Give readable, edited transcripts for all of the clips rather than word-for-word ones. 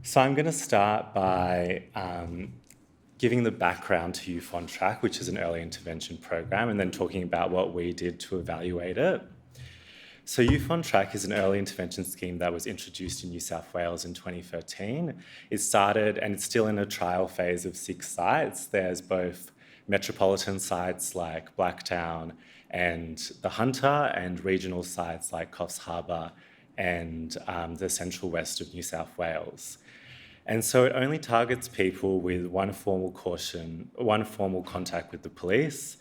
So I'm going to start by giving the background to Youth on Track, which is an early intervention program, and then talking about what we did to evaluate it. So Youth on Track is an early intervention scheme that was introduced in New South Wales in 2013. It started, and it's still in a trial phase of 6 sites. There's both metropolitan sites like Blacktown and the Hunter, and regional sites like Coffs Harbour and the central west of New South Wales. And so it only targets people with one formal contact with the police,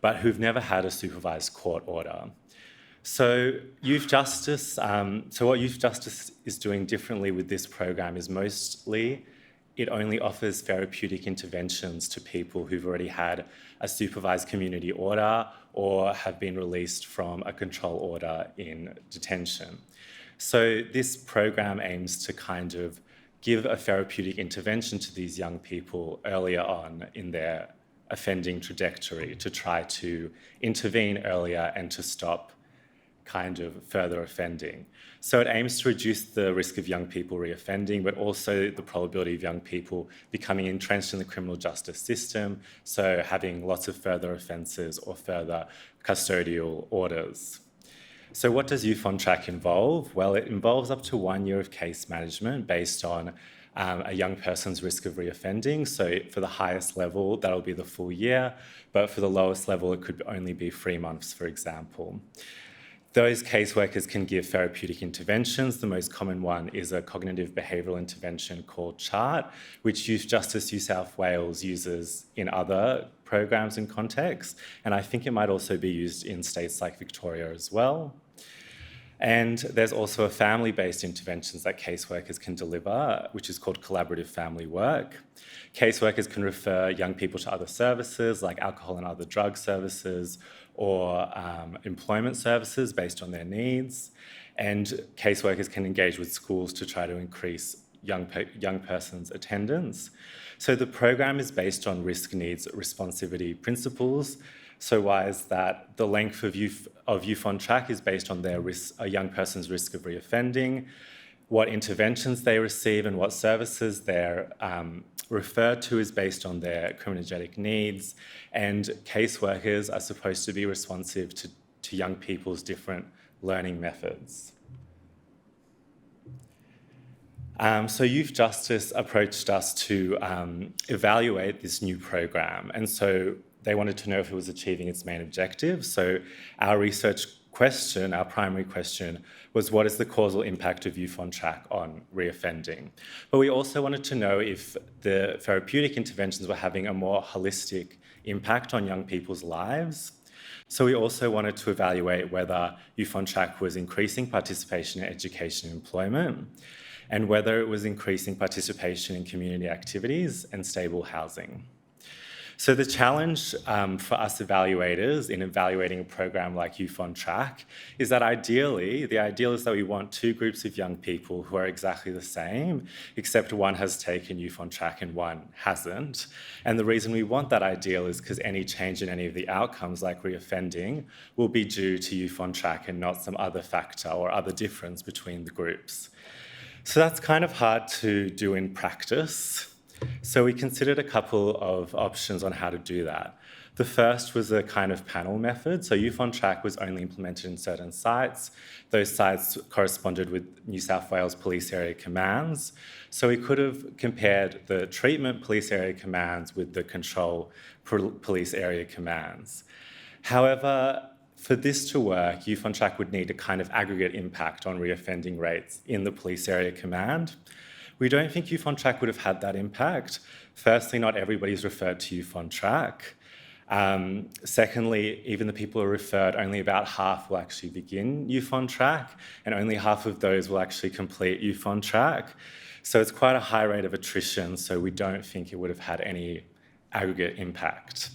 but who've never had a supervised court order. So youth justice, what youth justice is doing differently with this program is mostly it only offers therapeutic interventions to people who've already had a supervised community order or have been released from a control order in detention. So this program aims to kind of give a therapeutic intervention to these young people earlier on in their offending trajectory to try to intervene earlier and to stop kind of further offending. So it aims to reduce the risk of young people reoffending, but also the probability of young people becoming entrenched in the criminal justice system, so having lots of further offences or further custodial orders. So what does Youth on Track involve? Well, it involves up to 1 year of case management based on a young person's risk of reoffending. So for the highest level, that'll be the full year, but for the lowest level, it could only be 3 months, for example. Those caseworkers can give therapeutic interventions. The most common one is a cognitive behavioural intervention called CHART, which Youth Justice New South Wales uses in other programs and contexts, and I think it might also be used in states like Victoria as well. And there's also a family-based interventions that caseworkers can deliver, which is called collaborative family work. Caseworkers can refer young people to other services like alcohol and other drug services or employment services based on their needs. And caseworkers can engage with schools to try to increase young persons' attendance. So the program is based on risk-needs-responsivity principles. So why is that? The length of youth on track is based on a young person's risk of reoffending, what interventions they receive and what services they're referred to is based on their criminologic needs, and caseworkers are supposed to be responsive to young people's different learning methods. So Youth Justice approached us to evaluate this new program, and so they wanted to know if it was achieving its main objective. So our research question, our primary question, was what is the causal impact of Youth on Track on reoffending? But we also wanted to know if the therapeutic interventions were having a more holistic impact on young people's lives. So we also wanted to evaluate whether Youth on Track was increasing participation in education and employment, and whether it was increasing participation in community activities and stable housing. So the challenge for us evaluators in evaluating a program like Youth on Track is that the ideal is that we want 2 groups of young people who are exactly the same, except one has taken Youth on Track and one hasn't. And the reason we want that ideal is because any change in any of the outcomes, like reoffending, will be due to Youth on Track and not some other factor or other difference between the groups. So that's kind of hard to do in practice. So we considered a couple of options on how to do that. The first was a kind of panel method. So Youth on Track was only implemented in certain sites. Those sites corresponded with New South Wales police area commands. So we could have compared the treatment police area commands with the control police area commands. However, for this to work, Youth on Track would need a kind of aggregate impact on reoffending rates in the police area command. We don't think Youth on Track would have had that impact. Firstly, not everybody's referred to Youth on Track. Secondly, even the people who are referred, only about half will actually begin Youth on Track, and only half of those will actually complete Youth on Track. So it's quite a high rate of attrition, so we don't think it would have had any aggregate impact.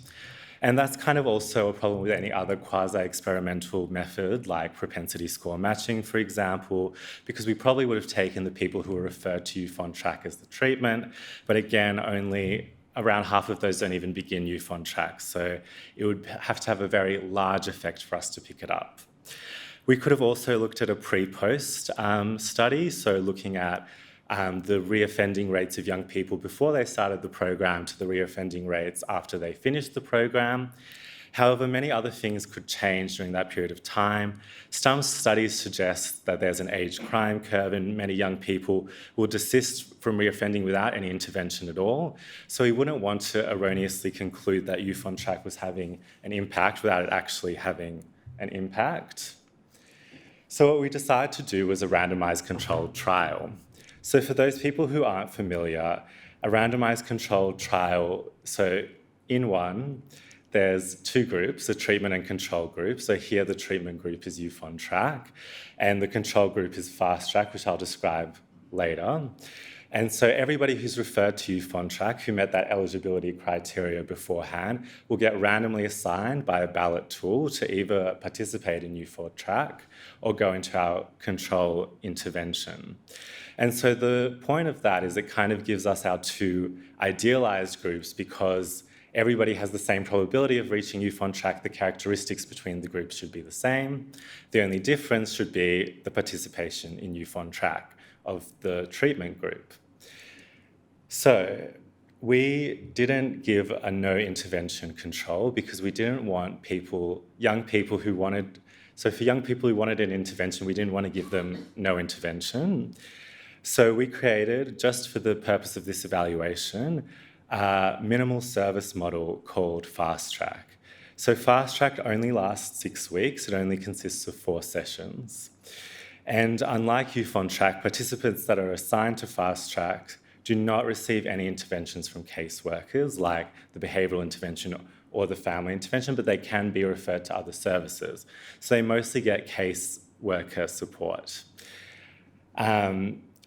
And that's kind of also a problem with any other quasi-experimental method, like propensity score matching, for example, because we probably would have taken the people who were referred to Youth on Track as the treatment, but again, only around half of those don't even begin Youth on Track, so it would have to have a very large effect for us to pick it up. We could have also looked at a pre-post study, so looking at the reoffending rates of young people before they started the program to the reoffending rates after they finished the program. However, many other things could change during that period of time. Some studies suggest that there's an age crime curve and many young people will desist from reoffending without any intervention at all. So we wouldn't want to erroneously conclude that Youth on Track was having an impact without it actually having an impact. So what we decided to do was a randomised controlled trial. So for those people who aren't familiar, a randomised controlled trial, so in one, there's two groups, a treatment and control group. So here the treatment group is Youth on Track, and the control group is Fast Track, which I'll describe later. And so everybody who's referred to Youth on Track, who met that eligibility criteria beforehand, will get randomly assigned by a ballot tool to either participate in Youth on Track or go into our control intervention. And so the point of that is it kind of gives us our two idealized groups because everybody has the same probability of reaching Youth on Track. The characteristics between the groups should be the same. The only difference should be the participation in Youth on Track of the treatment group. So we didn't give a no intervention control because we didn't want young people who wanted, so for young people who wanted an intervention, we didn't want to give them no intervention. So we created, just for the purpose of this evaluation, a minimal service model called Fast Track. So Fast Track only lasts 6 weeks. It only consists of 4 sessions. And unlike Youth on Track, participants that are assigned to Fast Track do not receive any interventions from caseworkers like the behavioural intervention or the family intervention, but they can be referred to other services. So they mostly get caseworker support.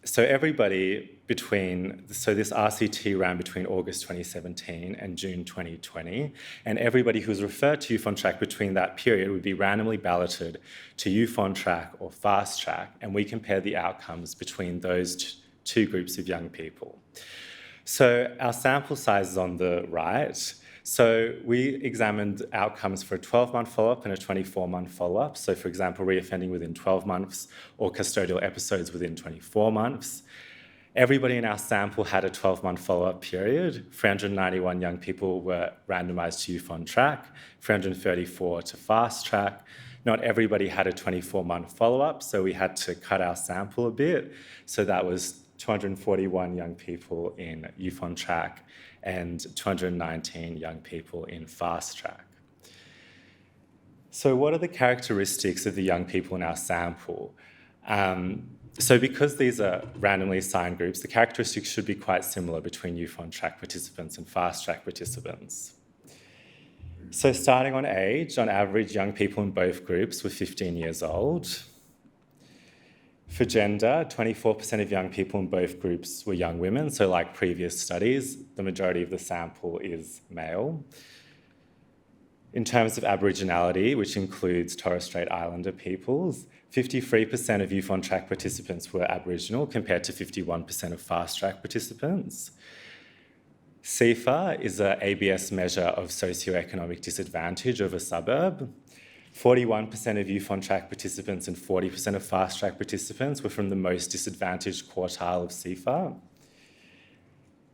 So everybody this RCT ran between August 2017 and June 2020, and everybody who was referred to Youth on Track between that period would be randomly balloted to Youth on Track or Fast Track, and we compare the outcomes between those two groups of young people. So our sample size is on the right. So we examined outcomes for a 12-month follow-up and a 24-month follow-up. So for example, reoffending within 12 months or custodial episodes within 24 months. Everybody in our sample had a 12-month follow-up period. 391 young people were randomised to Youth on Track, 334 to Fast Track. Not everybody had a 24-month follow-up, so we had to cut our sample a bit. So that was 241 young people in Youth on Track and 219 young people in Fast Track. So what are the characteristics of the young people in our sample? So because these are randomly assigned groups, the characteristics should be quite similar between Youth on Track participants and Fast Track participants. So starting on age, on average, young people in both groups were 15 years old. For gender, 24% of young people in both groups were young women. So like previous studies, the majority of the sample is male. In terms of Aboriginality, which includes Torres Strait Islander peoples, 53% of Youth on Track participants were Aboriginal compared to 51% of Fast Track participants. CEFA is an ABS measure of socioeconomic disadvantage of a suburb. 41% of Youth on Track participants and 40% of Fast Track participants were from the most disadvantaged quartile of CEFA.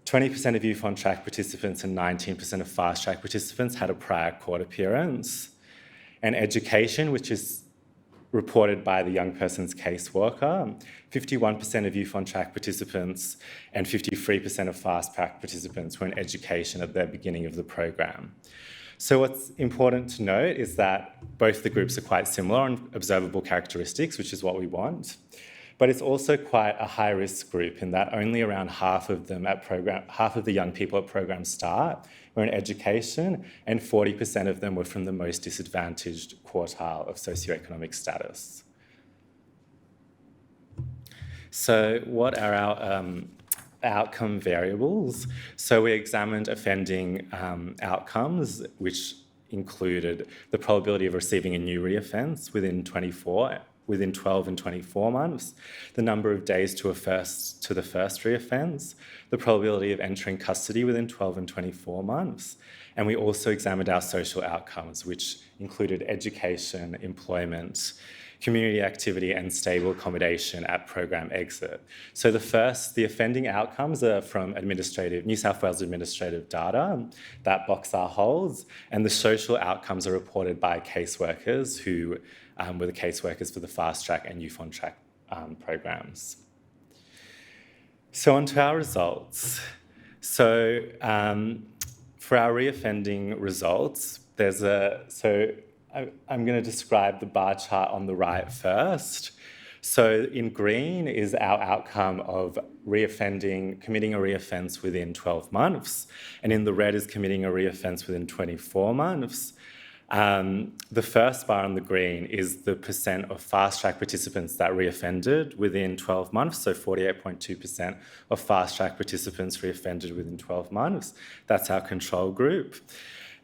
20% of Youth on Track participants and 19% of Fast Track participants had a prior court appearance. And education, which is reported by the young person's caseworker, 51% of Youth on Track participants and 53% of Fast Track participants were in education at the beginning of the program. So what's important to note is that both the groups are quite similar on observable characteristics, which is what we want. But it's also quite a high-risk group in that only around half of the young people at program start were in education, and 40% of them were from the most disadvantaged quartile of socioeconomic status. So what are our outcome variables? So we examined offending outcomes, which included the probability of receiving a new reoffence within 12 and 24 months, the number of days to the first reoffence, the probability of entering custody within 12 and 24 months, and we also examined our social outcomes, which included education, employment, community activity, and stable accommodation at program exit. So the offending outcomes are from New South Wales administrative data that Boxar holds, and the social outcomes are reported by caseworkers who were the caseworkers for the Fast Track and Youth on Track programs. So on to our results. So for our reoffending results, I'm going to describe the bar chart on the right first. So in green is our outcome of committing a reoffence within 12 months, and in the red is committing a reoffence within 24 months. The first bar on the green is the percent of Fast Track participants that reoffended within 12 months, so 48.2% of Fast Track participants reoffended within 12 months. That's our control group.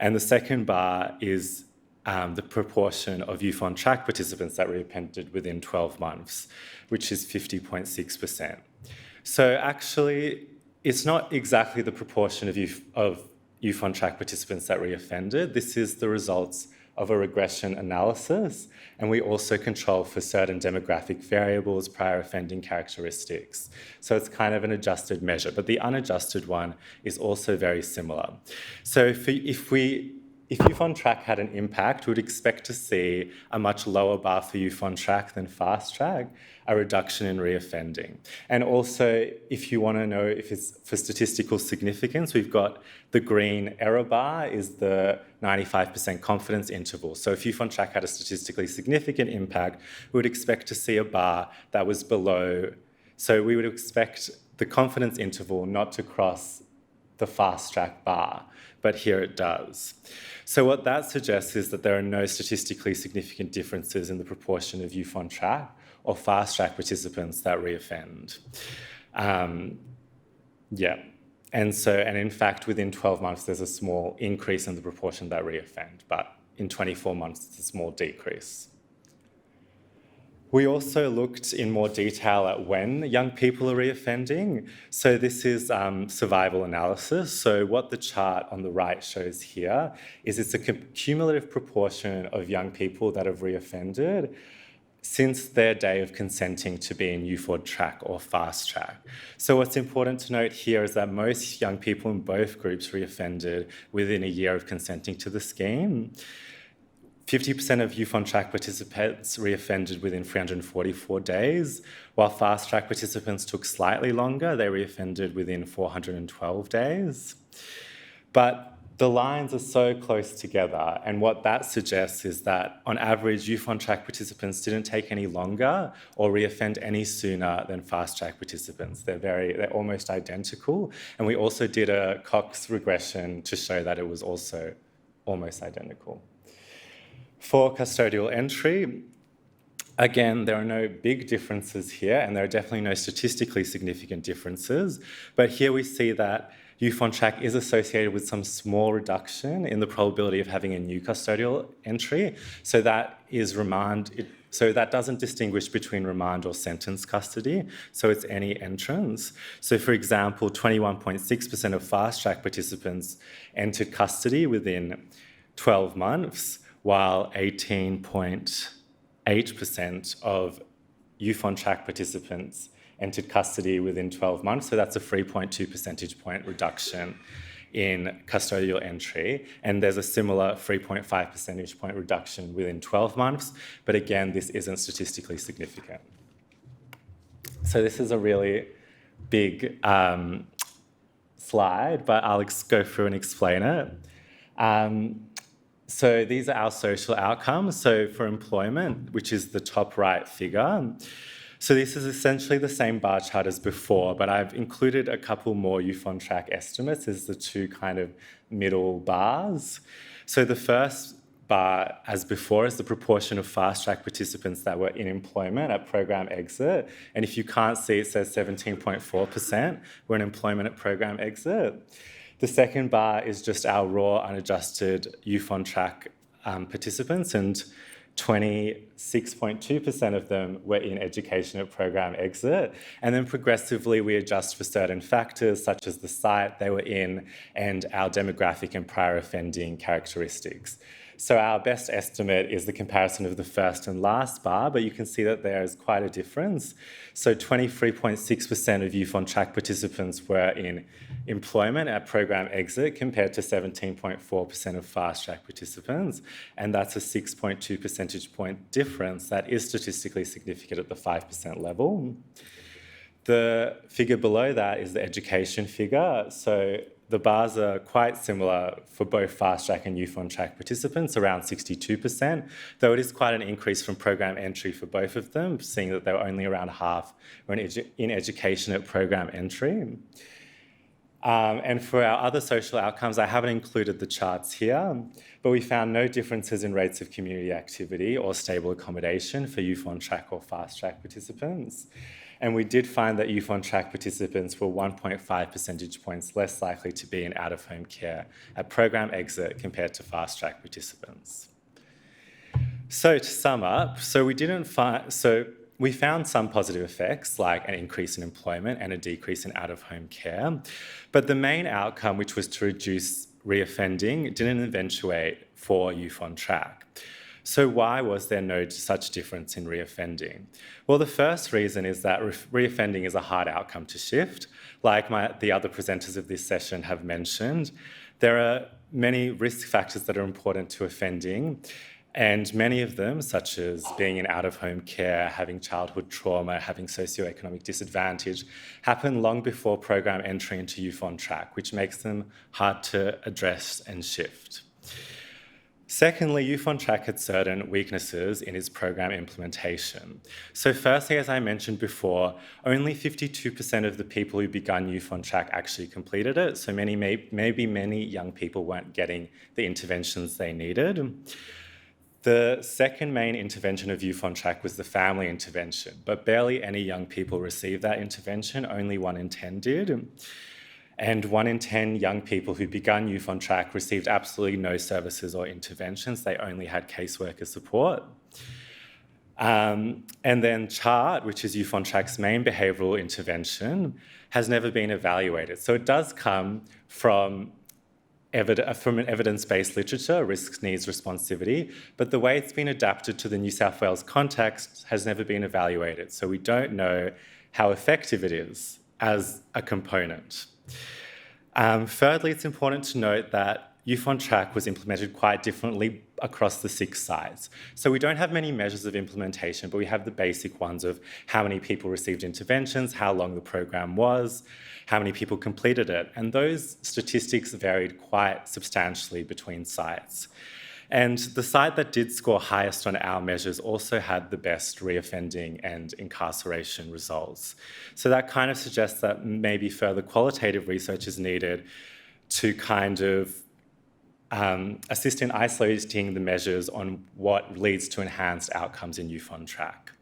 And the second bar is the proportion of Youth on Track participants that reoffended within 12 months, which is 50.6%. So actually, it's not exactly the proportion of Youth on Track participants that reoffended. This is the results of a regression analysis, and we also control for certain demographic variables, prior offending characteristics. So it's kind of an adjusted measure, but the unadjusted one is also very similar. So if Youth on Track had an impact, we would expect to see a much lower bar for Youth on Track than Fast Track, a reduction in reoffending. And also, if you want to know if it's for statistical significance, we've got the green error bar is the 95% confidence interval. So if Youth on Track had a statistically significant impact, we would expect to see a bar that was below. So we would expect the confidence interval not to cross the Fast Track bar, but here it does. So what that suggests is that there are no statistically significant differences in the proportion of Youth on Track or Fast Track participants that reoffend. And in fact, within 12 months, there's a small increase in the proportion that reoffend, but in 24 months, it's a small decrease. We also looked in more detail at when young people are reoffending. So this is survival analysis. So what the chart on the right shows here is it's a cumulative proportion of young people that have reoffended since their day of consenting to be in Youth on Track or Fast Track. So what's important to note here is that most young people in both groups reoffended within a year of consenting to the scheme. 50% of Youth on Track participants reoffended within 344 days, while Fast Track participants took slightly longer. They reoffended within 412 days. But the lines are so close together, and what that suggests is that, on average, Youth on Track participants didn't take any longer or reoffend any sooner than Fast Track participants. They're almost identical, and we also did a Cox regression to show that it was also almost identical. For custodial entry, again, there are no big differences here, and there are definitely no statistically significant differences. But here we see that Youth on Track is associated with some small reduction in the probability of having a new custodial entry. So that is remand. So that doesn't distinguish between remand or sentence custody. So it's any entrance. So for example, 21.6% of Fast Track participants entered custody within 12 months, while 18.8% of Youth on Track participants entered custody within 12 months. So that's a 3.2 percentage point reduction in custodial entry. And there's a similar 3.5 percentage point reduction within 12 months. But again, this isn't statistically significant. So this is a really big slide, but I'll go through and explain it. So these are our social outcomes. So for employment, which is the top right figure, so this is essentially the same bar chart as before, but I've included a couple more Youth on Track estimates as the two kind of middle bars. So the first bar, as before, is the proportion of Fast Track participants that were in employment at program exit. And if you can't see, it says 17.4% were in employment at program exit. The second bar is just our raw, unadjusted Youth on Track participants, and 26.2% of them were in education at program exit. And then progressively, we adjust for certain factors, such as the site they were in and our demographic and prior offending characteristics. So our best estimate is the comparison of the first and last bar, but you can see that there is quite a difference. So 23.6% of Youth on Track participants were in employment at program exit compared to 17.4% of fast track participants, and that's a 6.2 percentage point difference that is statistically significant at the 5% level. The figure below that is the education figure. So the bars are quite similar for both fast track and Youth on Track participants, around 62%, though it is quite an increase from program entry for both of them, seeing that they were only around half were in education at program entry. And for our other social outcomes, I haven't included the charts here, but we found no differences in rates of community activity or stable accommodation for Youth on Track or fast track participants. And we did find that Youth on Track participants were 1.5 percentage points less likely to be in out-of-home care at program exit compared to fast track participants. So to sum up, we found some positive effects like an increase in employment and a decrease in out-of-home care, but the main outcome, which was to reduce reoffending, didn't eventuate for Youth on Track. So why was there no such difference in reoffending? Well, the first reason is that reoffending is a hard outcome to shift. Like the other presenters of this session have mentioned, there are many risk factors that are important to offending, and many of them, such as being in out-of-home care, having childhood trauma, having socioeconomic disadvantage, happen long before program entry into Youth on Track, which makes them hard to address and shift. Secondly, Youth on Track had certain weaknesses in its program implementation. So firstly, as I mentioned before, only 52% of the people who begun Youth on Track actually completed it, so maybe many young people weren't getting the interventions they needed. The second main intervention of Youth on Track was the family intervention, but barely any young people received that intervention, only 1 in 10 did. And 1 in 10 young people who begun Youth on Track received absolutely no services or interventions. They only had caseworker support. And then CHART, which is Youth on Track's main behavioural intervention, has never been evaluated. So it does come from an evidence-based literature, risk-needs-responsivity, but the way it's been adapted to the New South Wales context has never been evaluated. So we don't know how effective it is as a component. Thirdly, it's important to note that Youth on Track was implemented quite differently across the 6 sites. So we don't have many measures of implementation, but we have the basic ones of how many people received interventions, how long the program was, how many people completed it. And those statistics varied quite substantially between sites. And the site that did score highest on our measures also had the best reoffending and incarceration results. So that kind of suggests that maybe further qualitative research is needed to kind of assist in isolating the measures on what leads to enhanced outcomes in Youth on Track.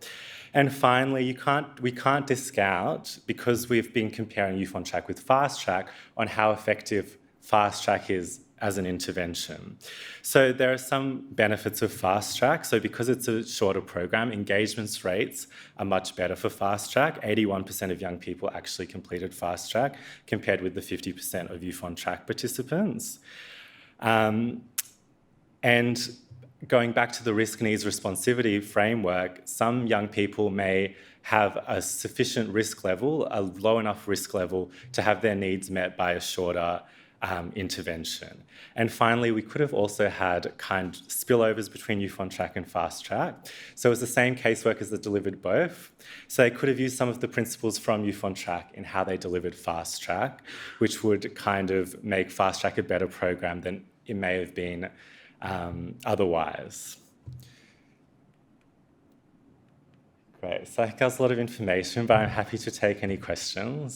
And finally, we can't discount, because we've been comparing Youth on Track with Fast Track, on how effective Fast Track is as an intervention. So there are some benefits of Fast Track. So because it's a shorter program, engagement rates are much better for Fast Track. 81% of young people actually completed Fast Track, compared with the 50% of Youth on Track participants. And going back to the risk-needs-responsivity framework, some young people may have a sufficient risk level, a low enough risk level, to have their needs met by a shorter intervention. And finally, we could have also had kind of spillovers between Youth on Track and Fast Track. So it was the same caseworkers that delivered both. So they could have used some of the principles from Youth on Track in how they delivered Fast Track, which would kind of make Fast Track a better program than it may have been otherwise. Great, so that was a lot of information, but I'm happy to take any questions.